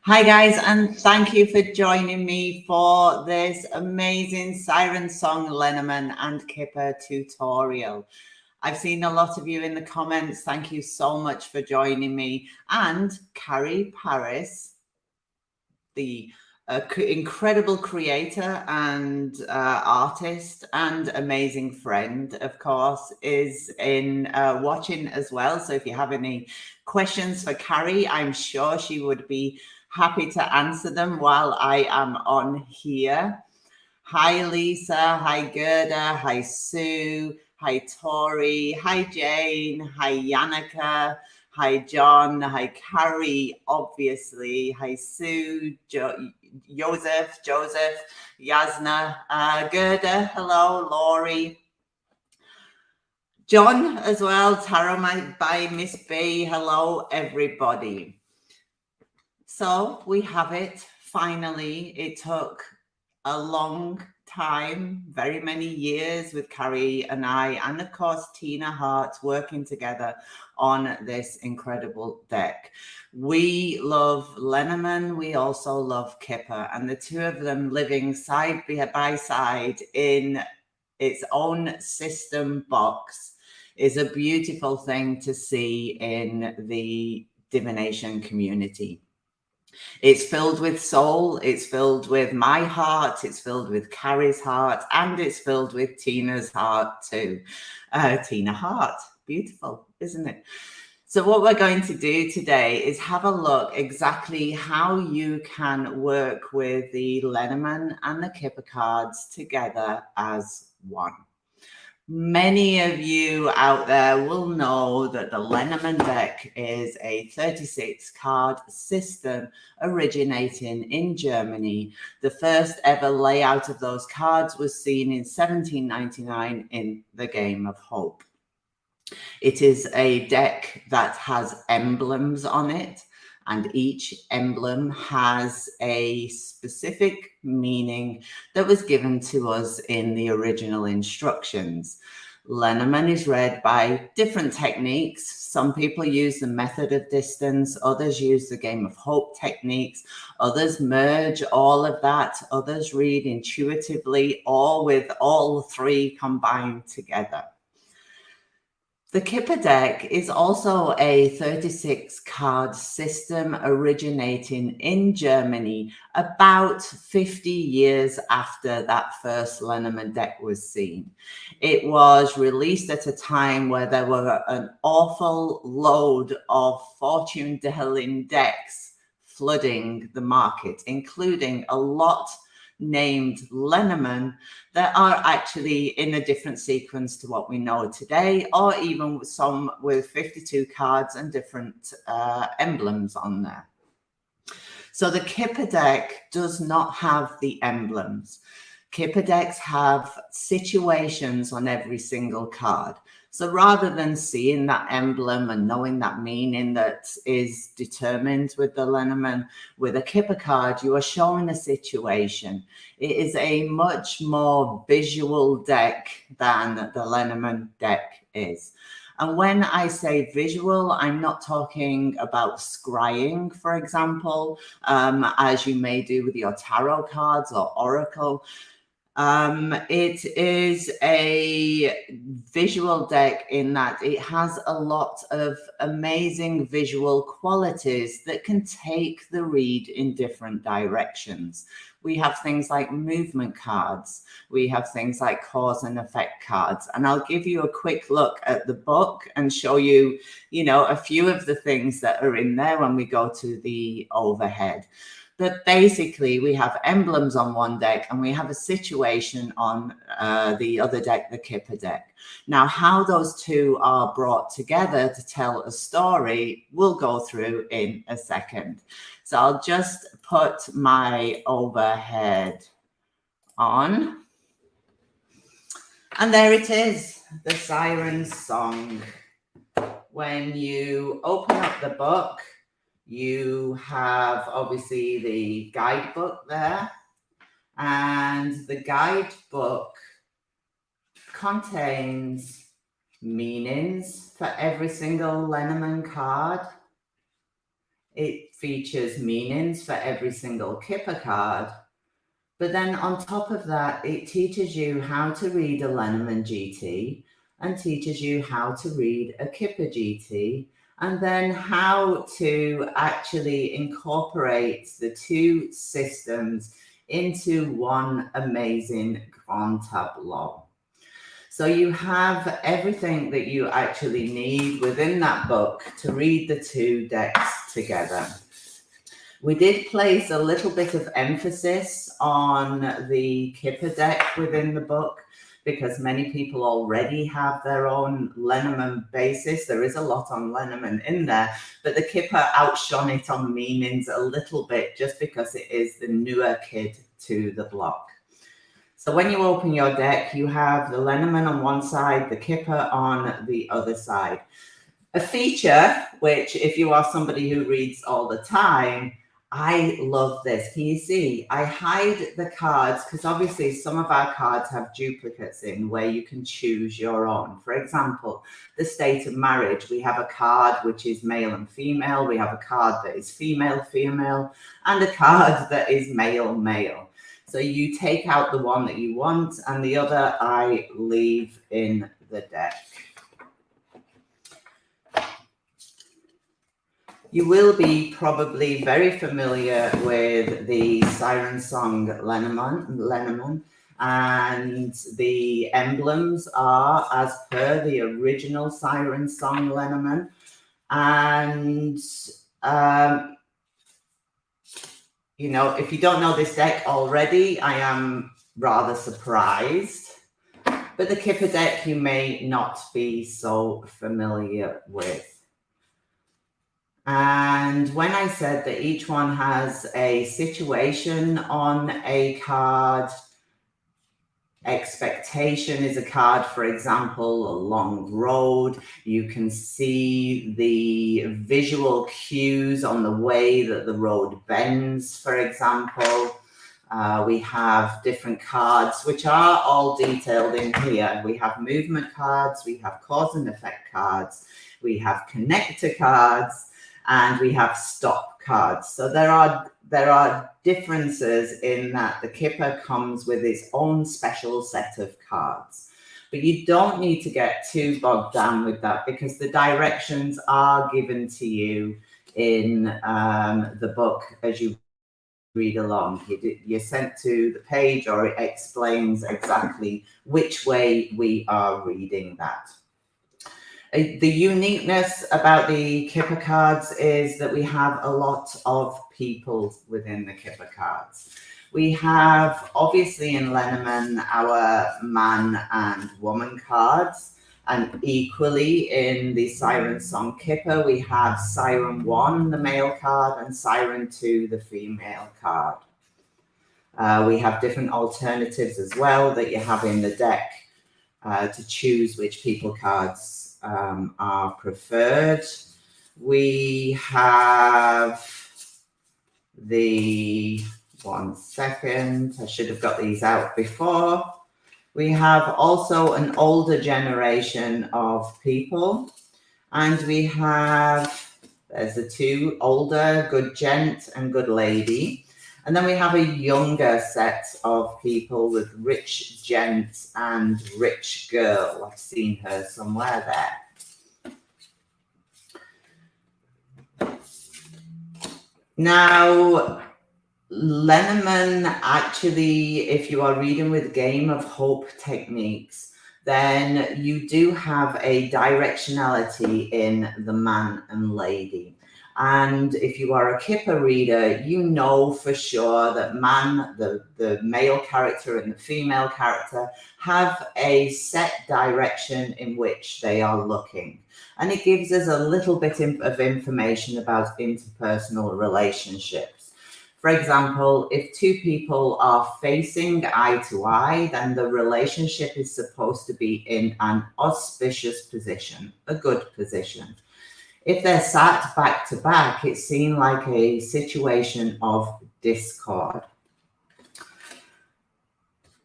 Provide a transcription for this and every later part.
Hi guys, and thank you for joining me for this amazing Siren song Lenormand and Kipper tutorial. I've seen a lot of you in the comments. Thank you so much for joining me. And Carrie Paris, the incredible creator and artist and amazing friend, of course, is in watching as well. So if you have any questions for Carrie, I'm sure she would be happy to answer them while I am on here. Hi, Lisa. Hi, Gerda. Hi, Sue. Hi, Tori. Hi, Jane. Hi, Yannicka. Hi, John. Hi, Carrie, obviously. Hi, Sue. Joseph, Yasna, Gerda. Hello, Laurie. John as well. Tara by Miss B. Hello, everybody. So we have it. Finally, it took a long time, very many years with Carrie and I, and of course Tina Hart working together on this incredible deck. We love Lenormand, we also love Kipper, and the two of them living side by side in its own system box is a beautiful thing to see in the divination community. It's filled with soul, it's filled with my heart, it's filled with Carrie's heart, and it's filled with Tina's heart too. Tina Hart, beautiful, isn't it? So what we're going to do today is have a look exactly how you can work with the Lenormand and the Kipper cards together as one. Many of you out there will know that the Lenormand deck is a 36 card system originating in Germany. The first ever layout of those cards was seen in 1799 in the Game of Hope. It is a deck that has emblems on it, and each emblem has a specific meaning that was given to us in the original instructions. Lenormand is read by different techniques. Some people use the method of distance, others use the Game of Hope techniques, others merge all of that, others read intuitively, or with all three combined together. The Kipper deck is also a 36 card system originating in Germany about 50 years after that first Lenormand deck was seen. It was released at a time where there were an awful load of fortune telling decks flooding the market, including a lot named Lenormand that are actually in a different sequence to what we know today, or even some with 52 cards and different emblems on there. So the Kipper deck does not have the emblems. Kipper decks have situations on every single card. So rather than seeing that emblem and knowing that meaning that is determined with the Lenormand, with a Kipper card, you are showing a situation. It is a much more visual deck than the Lenormand deck is. And when I say visual, I'm not talking about scrying, for example, as you may do with your tarot cards or oracle. It is a visual deck in that it has a lot of amazing visual qualities that can take the read in different directions. We have things like movement cards. We have things like cause and effect cards. And I'll give you a quick look at the book and show you, a few of the things that are in there when we go to the overhead. But basically, we have emblems on one deck and we have a situation on the other deck, the Kipper deck. Now, how those two are brought together to tell a story, we'll go through in a second. So I'll just put my overhead on. And there it is, the Siren song. When you open up the book, you have obviously the guidebook there, and the guidebook contains meanings for every single Lenormand card. It features meanings for every single Kipper card. But then on top of that, it teaches you how to read a Lenormand GT and teaches you how to read a Kipper GT, and then how to actually incorporate the two systems into one amazing grand tableau. So you have everything that you actually need within that book to read the two decks together. We did place a little bit of emphasis on the Kipper deck within the book because many people already have their own Lenormand basis. There is a lot on Lenormand in there, but the Kipper outshone it on meanings a little bit just because it is the newer kid to the block. So when you open your deck, you have the Lenormand on one side, the Kipper on the other side. A feature which, if you are somebody who reads all the time, I love this. Can you see? I hide the cards because obviously some of our cards have duplicates in where you can choose your own. For example, the state of marriage. We have a card which is male and female. We have a card that is female, female, and a card that is male, male. So you take out the one that you want and the other I leave in the deck. You will be probably very familiar with the Siren song Lenormand, and the emblems are as per the original Siren song Lenormand. And, you know, if you don't know this deck already, I am rather surprised. But the Kipper deck you may not be so familiar with. And when I said that each one has a situation on a card, expectation is a card, for example, a long road. You can see the visual cues on the way that the road bends, for example. We have different cards, which are all detailed in here. We have movement cards, we have cause and effect cards, we have connector cards, and we have stop cards. So there are differences in that the Kipper comes with its own special set of cards. But you don't need to get too bogged down with that because the directions are given to you in the book as you read along. You're sent to the page or it explains exactly which way we are reading that. The uniqueness about the Kipper cards is that we have a lot of people within the Kipper cards. We have, obviously in Lenormand, our man and woman cards, and equally in the Siren Song Kipper, we have Siren 1, the male card, and Siren 2, the female card. We have different alternatives as well that you have in the deck to choose which people cards are preferred. We have the, one second, I should have got these out before. We have also an older generation of people, and we have, there's the two, older, good gent and good lady. And then we have a younger set of people with rich gent and rich girl. I've seen her somewhere there. Now, Lenormand actually, if you are reading with Game of Hope techniques, then you do have a directionality in the man and lady. And if you are a Kipper reader, you know for sure that man, the male character and the female character have a set direction in which they are looking. And it gives us a little bit of information about interpersonal relationships. For example, if two people are facing eye to eye, then the relationship is supposed to be in an auspicious position, a good position. If they're sat back to back, it's seen like a situation of discord.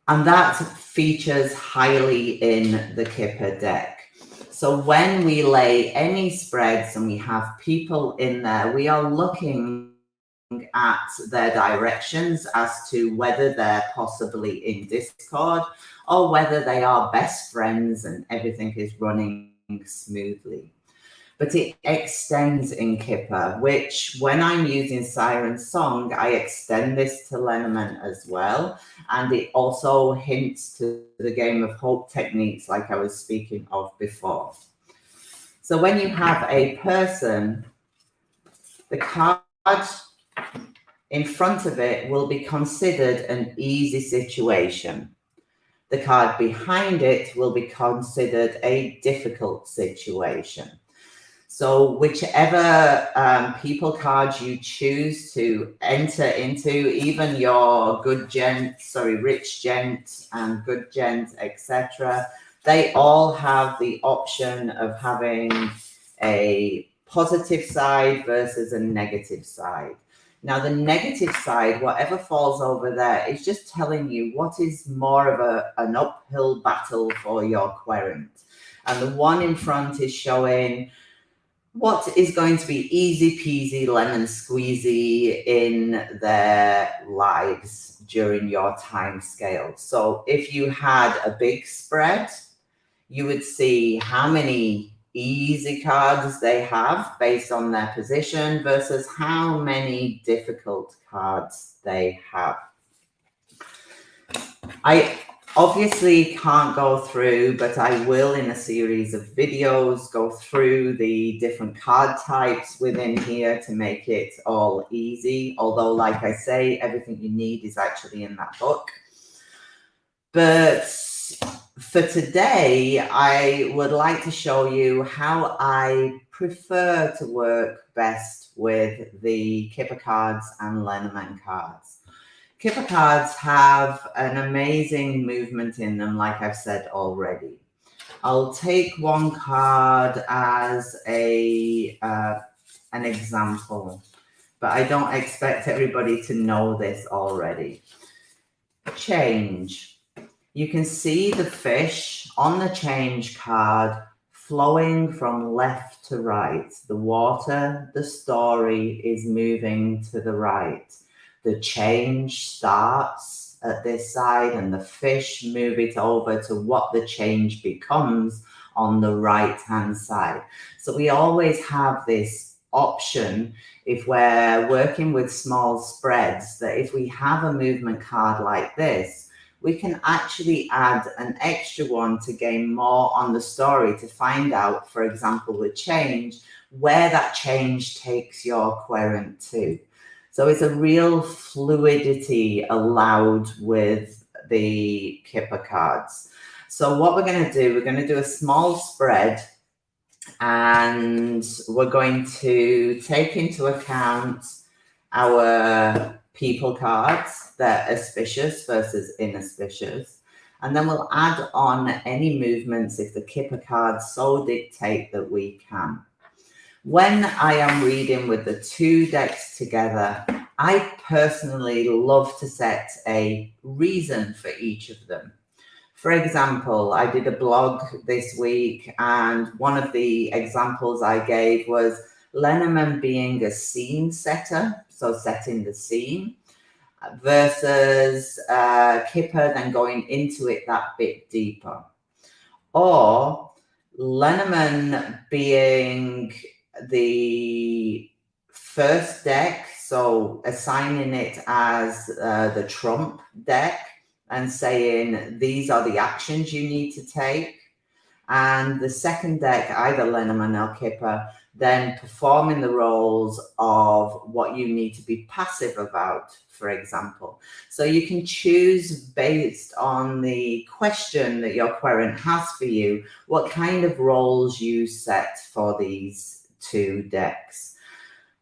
And that features highly in the Kipper deck. So when we lay any spreads and we have people in there, we are looking at their directions as to whether they're possibly in discord or whether they are best friends and everything is running smoothly. But it extends in Kipper, which when I'm using Siren's song, I extend this to Lenormand as well. And it also hints to the game of hope techniques like I was speaking of before. So when you have a person, the card in front of it will be considered an easy situation. The card behind it will be considered a difficult situation. So whichever people cards you choose to enter into, even your good gent, rich gent and good gent, etc., they all have the option of having a positive side versus a negative side. Now, the negative side, whatever falls over there, is just telling you what is more of an uphill battle for your querent. And the one in front is showing what is going to be easy peasy lemon squeezy in their lives during your time scale. So if you had a big spread, you would see how many easy cards they have based on their position versus how many difficult cards they have. I obviously can't go through, but I will in a series of videos go through the different card types within here to make it all easy. Although, like I say, everything you need is actually in that book. But for today, I would like to show you how I prefer to work best with the Kipper cards and Lenormand cards. Kipper cards have an amazing movement in them, like I've said already. I'll take one card as an example, but I don't expect everybody to know this already. Change. You can see the fish on the change card flowing from left to right. The water, the story is moving to the right. The change starts at this side and the fish move it over to what the change becomes on the right-hand side. So we always have this option if we're working with small spreads that if we have a movement card like this, we can actually add an extra one to gain more on the story to find out, for example, the change, where that change takes your querent to. So it's a real fluidity allowed with the Kipper cards. So what we're going to do, we're going to do a small spread and we're going to take into account our people cards, they're auspicious versus inauspicious. And then we'll add on any movements if the Kipper cards so dictate that we can. When I am reading with the two decks together, I personally love to set a reason for each of them. For example, I did a blog this week and one of the examples I gave was Lenormand being a scene setter, so setting the scene, versus Kipper then going into it that bit deeper. Or Lenormand being the first deck, so assigning it as the trump deck and saying these are the actions you need to take. And the second deck, either Lenormand or Kipper, then performing the roles of what you need to be passive about, for example. So you can choose based on the question that your querent has for you, what kind of roles you set for these two decks.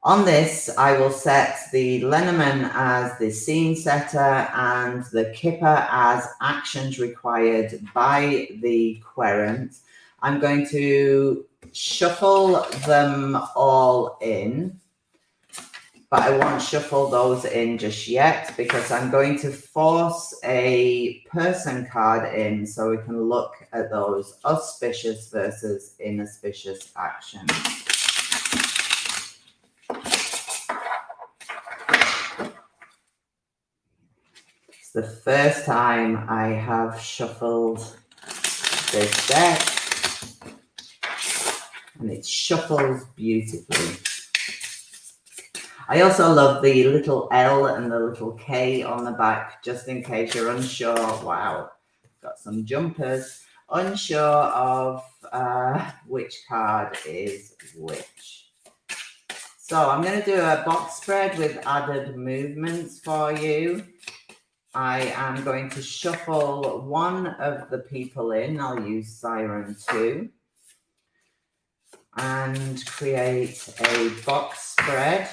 On this, I will set the Lenormand as the scene setter and the Kipper as actions required by the querent. I'm going to shuffle them all in but I won't shuffle those in just yet because I'm going to force a person card in so we can look at those auspicious versus inauspicious actions. It's the first time I have shuffled this deck, and it shuffles beautifully. I also love the little L and the little K on the back, just in case you're unsure. Wow, got some jumpers. Unsure of which card is which. So I'm going to do a box spread with added movements for you. I am going to shuffle one of the people in. I'll use Siren 2. And create a box spread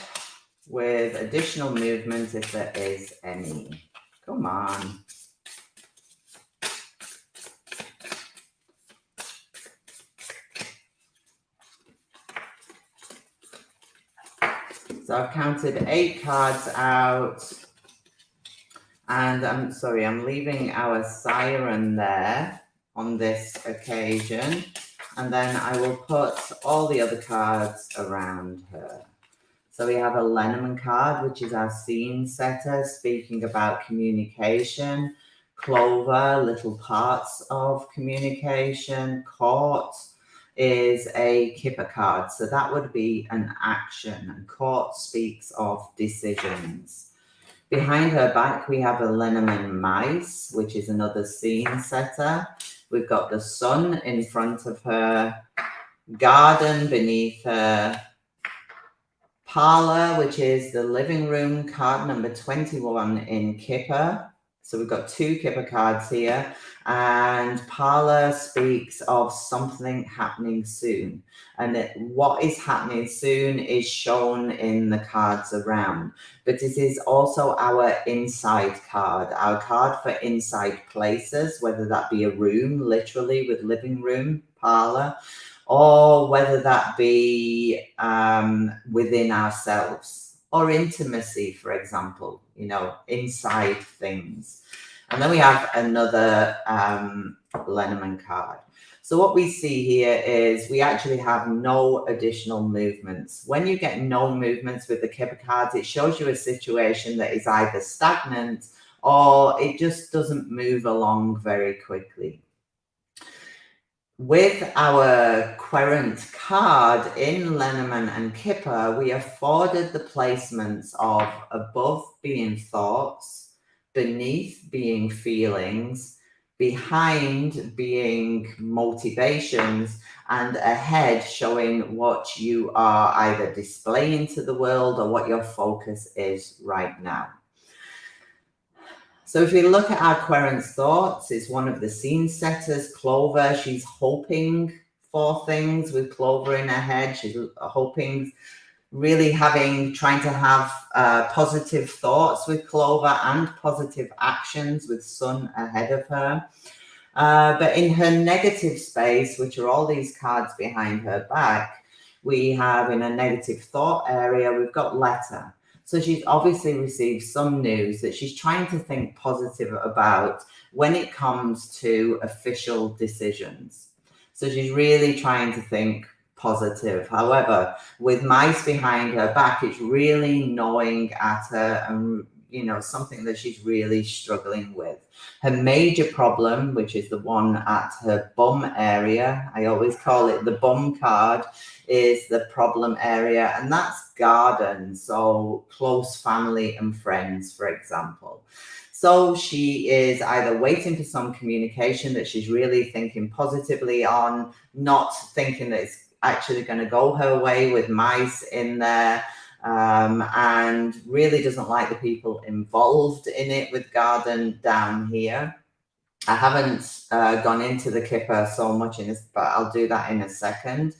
with additional movement if there is any. Come on. So I've counted 8 cards out. And I'm leaving our Siren there on this occasion. And then I will put all the other cards around her. So we have a Lenormand card, which is our scene setter, speaking about communication. Clover, little parts of communication. Court is a Kipper card. So that would be an action. And Court speaks of decisions. Behind her back, we have a Lenormand mice, which is another scene setter. We've got the sun in front of her, garden beneath her, parlor, which is the living room, card number 21 in Kipper. So we've got 2 Kipper cards here, and parlor speaks of something happening soon. And what is happening soon is shown in the cards around, but it is also our inside card, our card for inside places, whether that be a room, literally with living room, parlor, or whether that be within ourselves, or intimacy, for example, inside things. And then we have another Lenormand card. So what we see here is we actually have no additional movements. When you get no movements with the Kipper cards, it shows you a situation that is either stagnant or it just doesn't move along very quickly. With our querent card in Lenormand and Kipper, we afforded the placements of above being thoughts, beneath being feelings, behind being motivations, and ahead showing what you are either displaying to the world or what your focus is right now. So if we look at our querent's thoughts, it's one of the scene setters, Clover. She's hoping for things with Clover in her head. She's hoping, really trying to have positive thoughts with Clover and positive actions with Sun ahead of her. But in her negative space, which are all these cards behind her back, we have in a negative thought area, we've got Letter. So she's obviously received some news that she's trying to think positive about when it comes to official decisions. So she's really trying to think positive. However, with mice behind her back, it's really gnawing at her and, something that she's really struggling with. Her major problem, which is the one at her bum area, I always call it the bum card, is the problem area, and that's garden, so close family and friends, for example. So she is either waiting for some communication that she's really thinking positively on, not thinking that it's actually going to go her way with mice in there, and really doesn't like the people involved in it with garden down here. I haven't gone into the Kipper so much in this, but I'll do that in a second.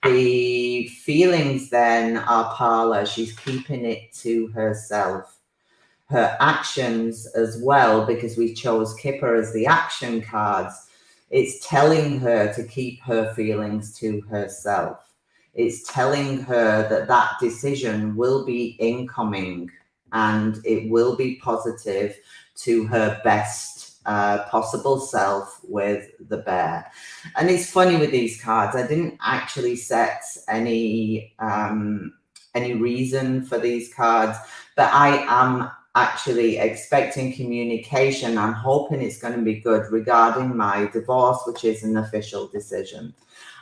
The feelings then are parlor. She's keeping it to herself. Her actions as well, because we chose Kipper as the action cards, it's telling her to keep her feelings to herself. It's telling her that that decision will be incoming and it will be positive to her best possible self with the bear. And it's funny with these cards, I didn't actually set any reason for these cards, but I am actually expecting communication. I'm hoping it's going to be good regarding my divorce, which is an official decision.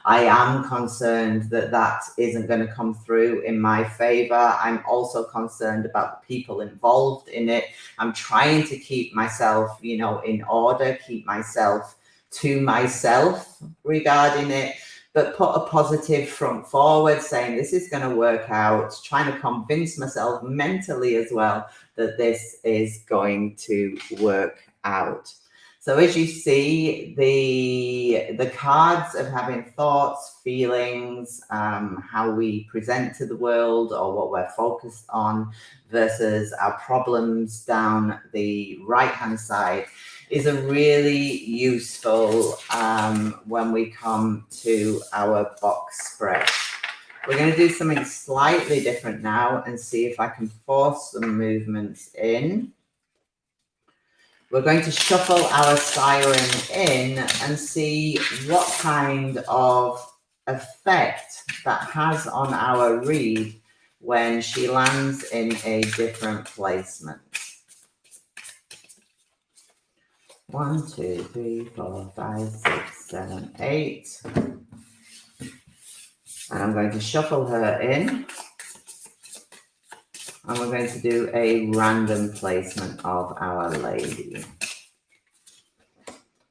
I am concerned that that isn't going to come through in my favor. I'm also concerned about the people involved in it. I'm trying to keep myself, you know, in order, keep myself to myself regarding it, but put a positive front forward saying this is going to work out, trying to convince myself mentally as well that this is going to work out. So as you see, the cards of having thoughts, feelings, how we present to the world or what we're focused on versus our problems down the right-hand side is a really useful when we come to our box spread. We're going to do something slightly different now and see if I can force some movements in. We're going to shuffle our Siren in and see what kind of effect that has on our read when she lands in a different placement. 1, 2, 3, 4, 5, 6, 7, 8. And I'm going to shuffle her in. And we're going to do a random placement of Our Lady.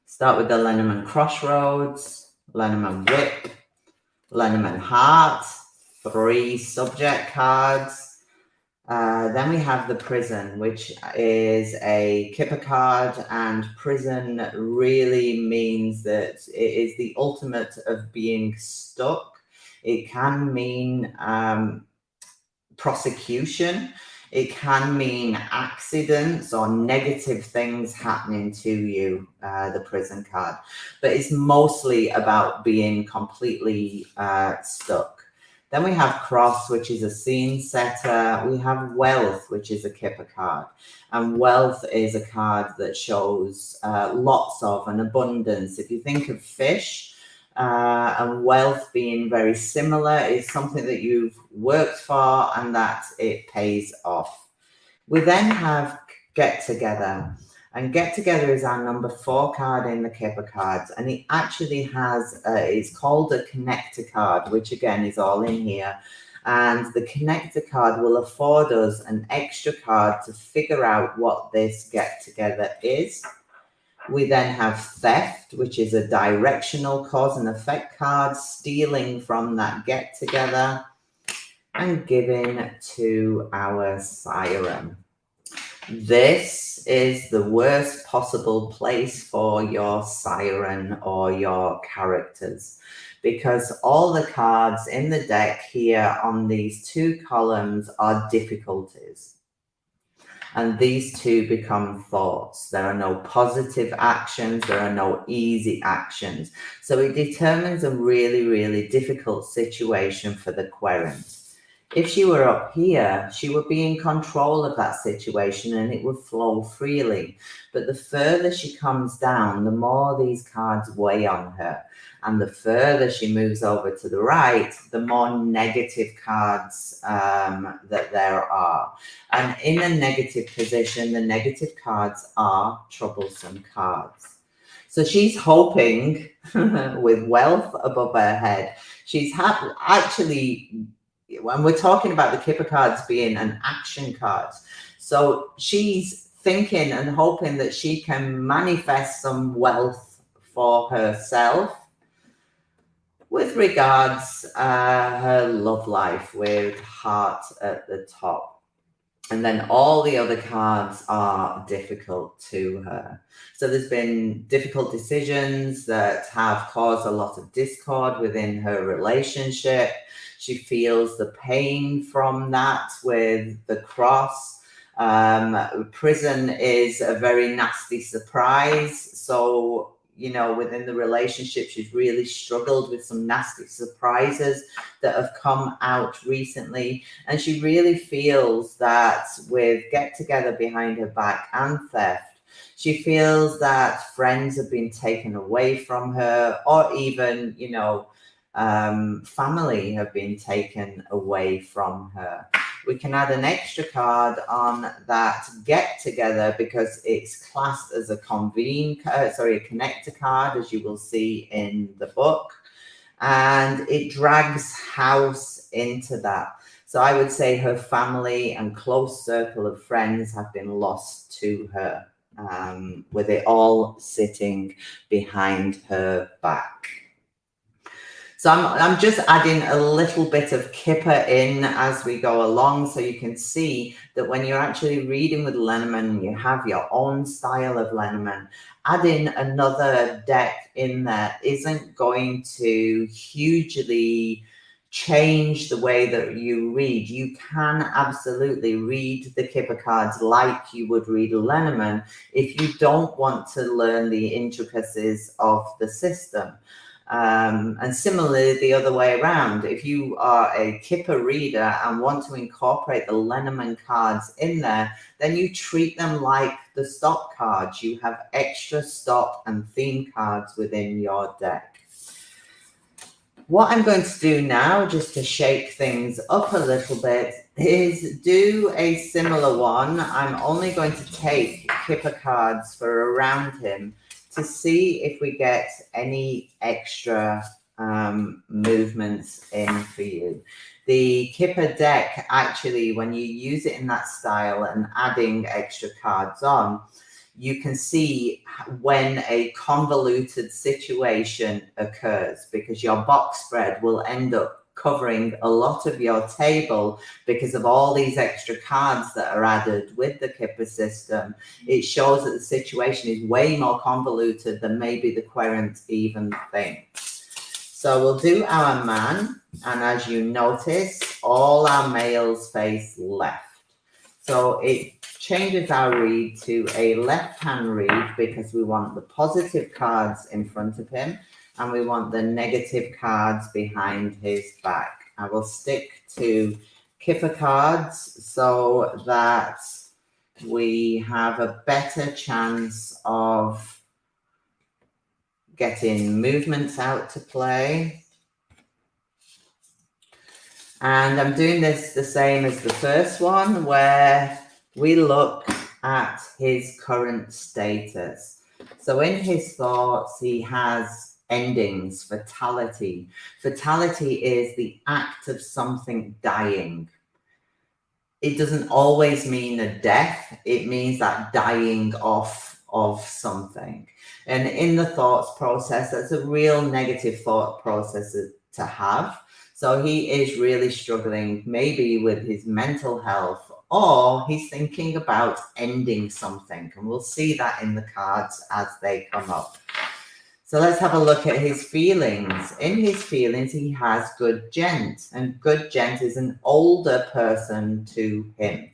Start with the Lenormand Crossroads, Lenormand Whip, Lenormand Heart, 3 subject cards. Then we have the Prison, which is a Kipper card, and prison really means that it is the ultimate of being stuck. It can mean prosecution. It can mean accidents or negative things happening to you, the Prison card. But it's mostly about being completely stuck. Then we have Cross, which is a scene setter. We have Wealth, which is a Kipper card. And Wealth is a card that shows lots of an abundance. If you think of fish, and wealth being very similar, is something that you've worked for and that it pays off. We then have Get Together, and Get Together is our number 4 card in the Kipper cards, and it actually has it's called a connector card, which again is all in here. And the connector card will afford us an extra card to figure out what this get together is. We then have Theft, which is a directional cause and effect card, stealing from that get together and giving to our Siren. This is the worst possible place for your Siren or your characters, because all the cards in the deck here on these 2 columns are difficulties. And these 2 become thoughts. There are no positive actions. There are no easy actions. So it determines a really, really difficult situation for the querent. If she were up here, she would be in control of that situation and it would flow freely. But the further she comes down, the more these cards weigh on her. And the further she moves over to the right, the more negative cards that there are. And in a negative position, the negative cards are troublesome cards. So she's hoping with Wealth above her head, she's actually, when we're talking about the Kipper cards being an action card, so she's thinking and hoping that she can manifest some wealth for herself with regards her love life, with Heart at the top. And then all the other cards are difficult to her. So there's been difficult decisions that have caused a lot of discord within her relationship. She feels the pain from that with the Cross. Prison is a very nasty surprise. So, within the relationship, she's really struggled with some nasty surprises that have come out recently. And she really feels that with get together behind her back and theft, she feels that friends have been taken away from her, or even, family have been taken away from her. We can add an extra card on that get together because it's classed as a connector card, as you will see in the book. And it drags house into that. So I would say her family and close circle of friends have been lost to her, with it all sitting behind her back. So I'm just adding a little bit of Kipper in as we go along, so you can see that when you're actually reading with Lenormand, you have your own style of Lenormand. Adding another deck in there isn't going to hugely change the way that you read. You can absolutely read the Kipper cards like you would read Lenormand if you don't want to learn the intricacies of the system. And similarly, the other way around, if you are a Kipper reader and want to incorporate the Lenormand cards in there, then you treat them like the stop cards. You have extra stop and theme cards within your deck. What I'm going to do now, just to shake things up a little bit, is do a similar one. I'm only going to take Kipper cards for around him to see if we get any extra movements in for you. The Kipper deck, actually, when you use it in that style and adding extra cards on, you can see when a convoluted situation occurs, because your box spread will end up covering a lot of your table because of all these extra cards that are added with the Kipper system. It shows that the situation is way more convoluted than maybe the querent even thinks. So we'll do our man, and as you notice, all our males face left. So it changes our read to a left-hand read because we want the positive cards in front of him and we want the negative cards behind his back. I will stick to Kipper cards so that we have a better chance of getting movements out to play. And I'm doing this the same as the first one, where we look at his current status. So in his thoughts, he has endings, fatality. Fatality is the act of something dying. It doesn't always mean a death. It means that dying off of something. And in the thoughts process, that's a real negative thought process to have. So he is really struggling maybe with his mental health, or he's thinking about ending something. And we'll see that in the cards as they come up. So let's have a look at his feelings. In his feelings, he has good gent, and good gent is an older person to him.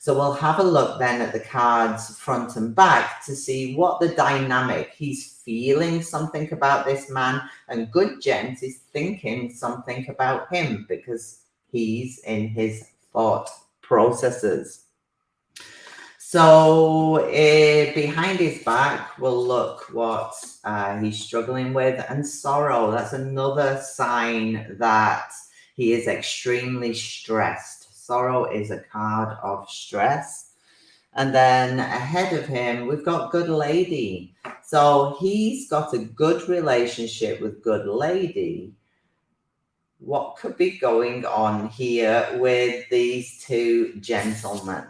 So we'll have a look then at the cards front and back to see what the dynamic. He's feeling something about this man, and good gent is thinking something about him because he's in his thought processes. So behind his back, we'll look what he's struggling with, and sorrow. That's another sign that he is extremely stressed. Sorrow is a card of stress. And then ahead of him, we've got good lady. So he's got a good relationship with good lady. What could be going on here with these two gentlemen?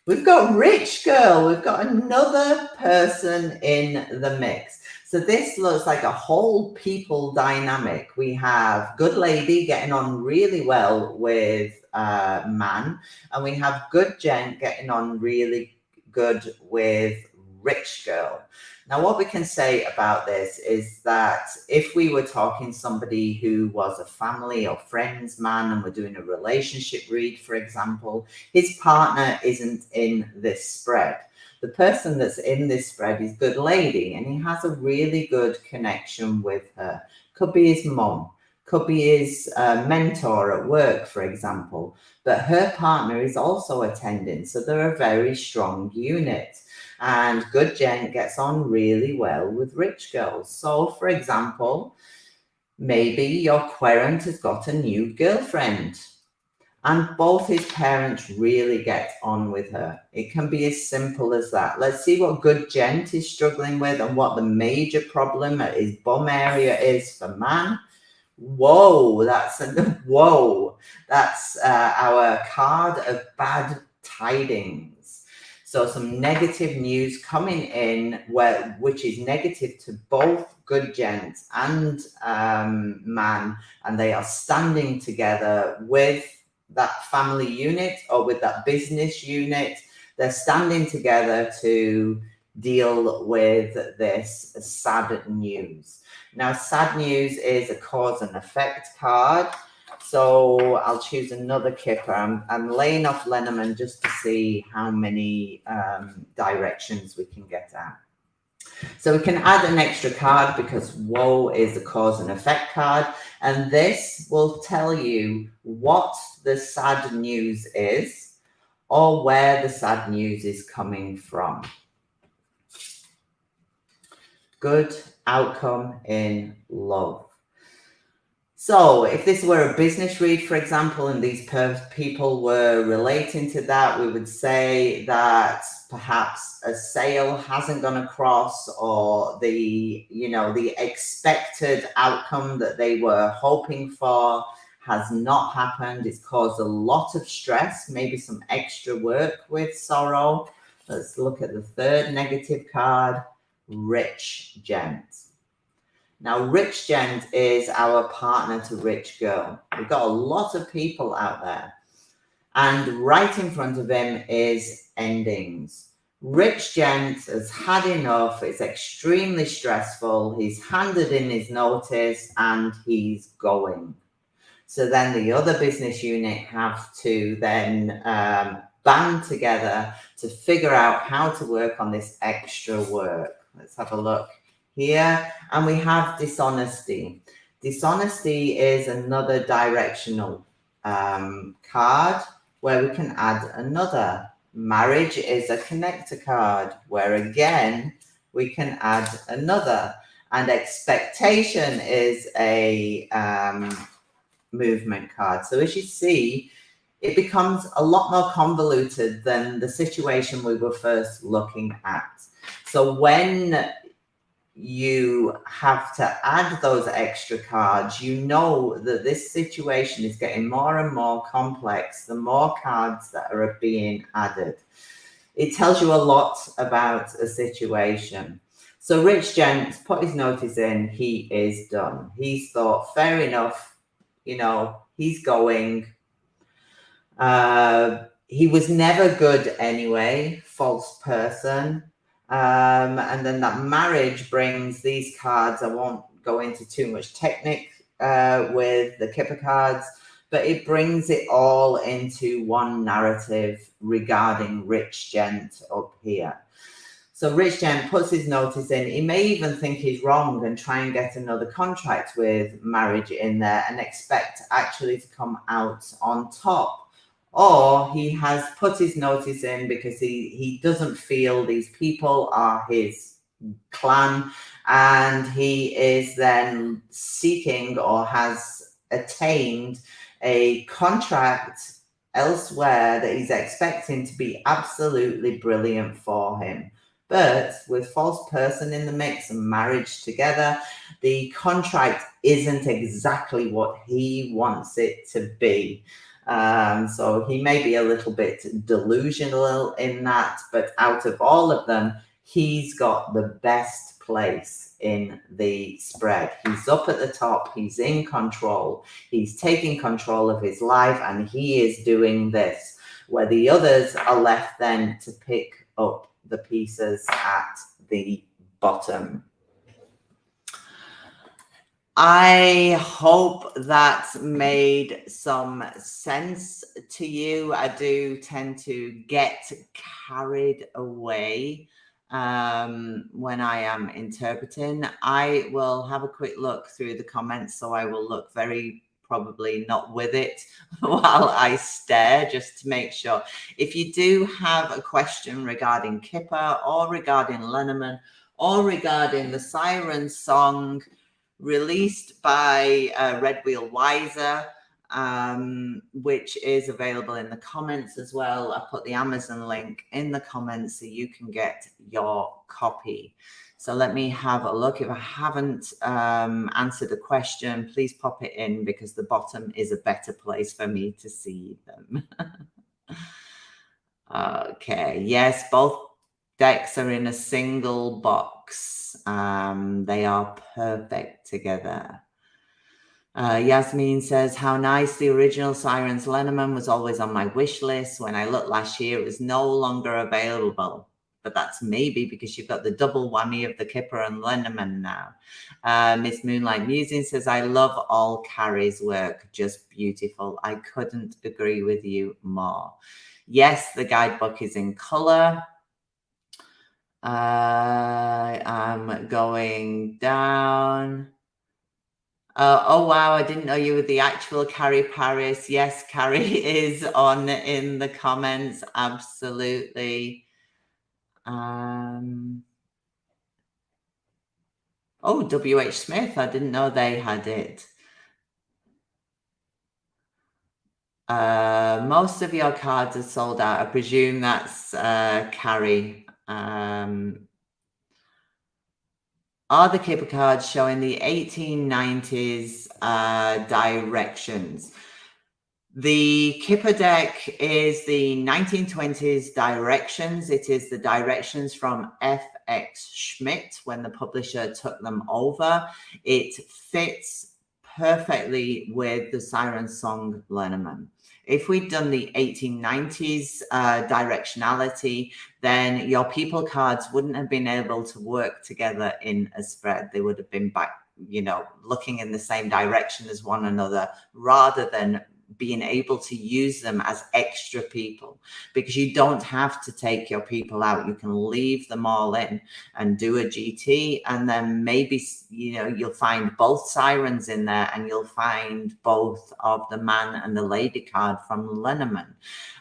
We've got rich girl. We've got another person in the mix. So this looks like a whole people dynamic. We have good lady getting on really well with man, and we have good gent getting on really good with rich girl. Now, what we can say about this is that if we were talking somebody who was a family or friends man and we're doing a relationship read, for example, his partner isn't in this spread. the person that's in this spread is Good Lady, and he has a really good connection with her. Could be his mum, could be his mentor at work, for example, but her partner is also attending, so they're a very strong unit. And Good Gent gets on really well with rich girls. So, for example, maybe your querent has got a new girlfriend and both his parents really get on with her. It can be as simple as that. Let's see what Good Gent is struggling with and what the major problem at his bum area is for man. Whoa, that's our card of bad tidings. So some negative news coming in, which is negative to both Good Gent and man, and they are standing together with that family unit or with that business unit. They're standing together to deal with this sad news. Now, sad news is a cause and effect card. So I'll choose another Kipper. I'm laying off Lenormand just to see how many directions we can get at. So we can add an extra card because woe is a cause and effect card. And this will tell you what the sad news is or where the sad news is coming from. Good outcome in love. So if this were a business read, for example, and these people were relating to that, we would say that perhaps a sale hasn't gone across, or the expected outcome that they were hoping for has not happened. It's caused a lot of stress, maybe some extra work with sorrow. Let's look at the third negative card, Rich Gent. Now, Rich Gent is our partner to Rich Girl. We've got a lot of people out there. And right in front of him is endings. Rich Gent has had enough. It's extremely stressful. He's handed in his notice and he's going. So then the other business unit have to then band together to figure out how to work on this extra work. Let's have a look here. And we have dishonesty. Dishonesty is another directional card where we can add another. Marriage is a connector card where again we can add another. And expectation is a movement card. So as you see, it becomes a lot more convoluted than the situation we were first looking at. So when you have to add those extra cards, you know that this situation is getting more and more complex the more cards that are being added. It tells you a lot about a situation. So Rich Gent put his notice in, he is done. He's thought, fair enough, he's going. He was never good anyway, false person. And then that marriage brings these cards. I won't go into too much technique with the Kipper cards, but it brings it all into one narrative regarding Rich Gent up here. So Rich Gent puts his notice in. He may even think he's wrong and try and get another contract with marriage in there and expect actually to come out on top. Or he has put his notice in because he doesn't feel these people are his clan, and he is then seeking or has attained a contract elsewhere that he's expecting to be absolutely brilliant for him. But with false person in the mix and marriage together, the contract isn't exactly what he wants it to be. So he may be a little bit delusional in that, but out of all of them, he's got the best place in the spread. He's up at the top, he's in control, he's taking control of his life, and he is doing this, where the others are left then to pick up the pieces at the bottom. I hope that made some sense to you. I do tend to get carried away when I am interpreting. I will have a quick look through the comments, so I will look very probably not with it while I stare, just to make sure. If you do have a question regarding Kipper or regarding Lenormand or regarding the Siren song, released by Red Wheel Wiser, which is available in the comments as well. I put the Amazon link in the comments so you can get your copy. So let me have a look. If I haven't answered a question, please pop it in, because the bottom is a better place for me to see them. Okay, yes, both decks are in a single box. They are perfect together. Yasmin says, how nice. The original Siren's Lenormand was always on my wish list. When I looked last year, it was no longer available. But that's maybe because you've got the double whammy of the Kipper and Lenormand now. Miss Moonlight Musing says, I love all Carrie's work. Just beautiful. I couldn't agree with you more. Yes, the guidebook is in color. I'm going down. Oh, wow. I didn't know you were the actual Carrie Paris. Yes, Carrie is on in the comments. Absolutely. Oh, W.H. Smith. I didn't know they had it. Most of your cards are sold out. I presume that's Carrie. Are the Kipper cards showing the 1890s directions? The Kipper deck is the 1920s directions. It is the directions from F.X. Schmidt when the publisher took them over. It fits perfectly with the Siren song Lenormand. If we'd done the 1890s directionality, then your people cards wouldn't have been able to work together in a spread. They would have been back, looking in the same direction as one another, rather than being able to use them as extra people, because you don't have to take your people out. You can leave them all in and do a GT, and then maybe you'll find both Sirens in there, and you'll find both of the man and the lady card from Lenormand.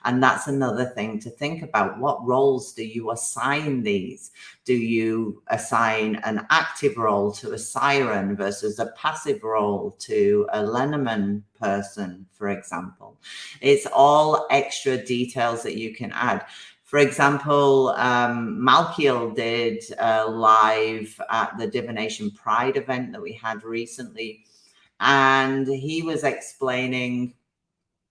And that's another thing to think about. What roles do you assign these? Do you assign an active role to a Siren versus a passive role to a Lenormand person, for example? It's all extra details that you can add. For example, Malkiel did live at the Divination Pride event that we had recently, and he was explaining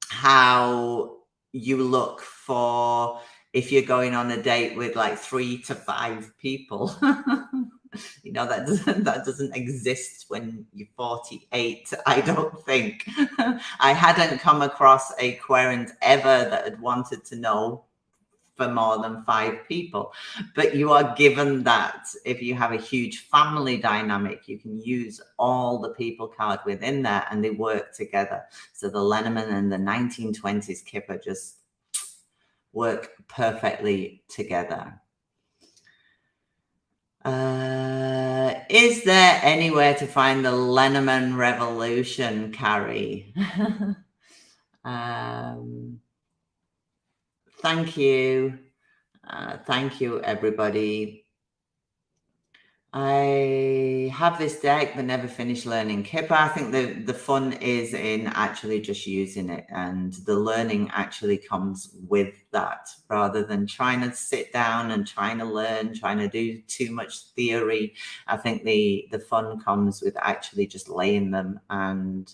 how you look for, if you're going on a date with like 3 to 5 people, that doesn't exist when you're 48, I don't think. I hadn't come across a querent ever that had wanted to know for more than 5 people, but you are given that if you have a huge family dynamic, you can use all the people card within there, and they work together. So the Lenormand and the 1920s Kipper just work perfectly together. Is there anywhere to find the Lenormand Revolution, Carrie? Thank you. Thank you, everybody. I have this deck but never finished learning Kipper. I think the fun is in actually just using it, and the learning actually comes with that, rather than trying to sit down and trying to learn, trying to do too much theory. I think the fun comes with actually just laying them and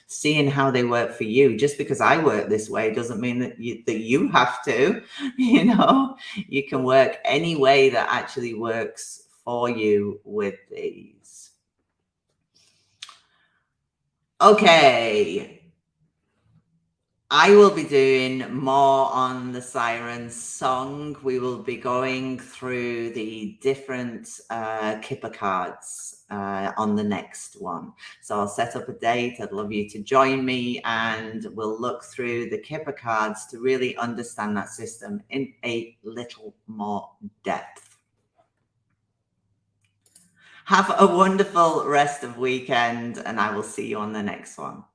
seeing how they work for you. Just because I work this way doesn't mean that you have to. You can work any way that actually works for you with these. Okay. I will be doing more on the Siren song. We will be going through the different Kipper cards on the next one. So I'll set up a date. I'd love you to join me, and we'll look through the Kipper cards to really understand that system in a little more depth. Have a wonderful rest of weekend, and I will see you on the next one.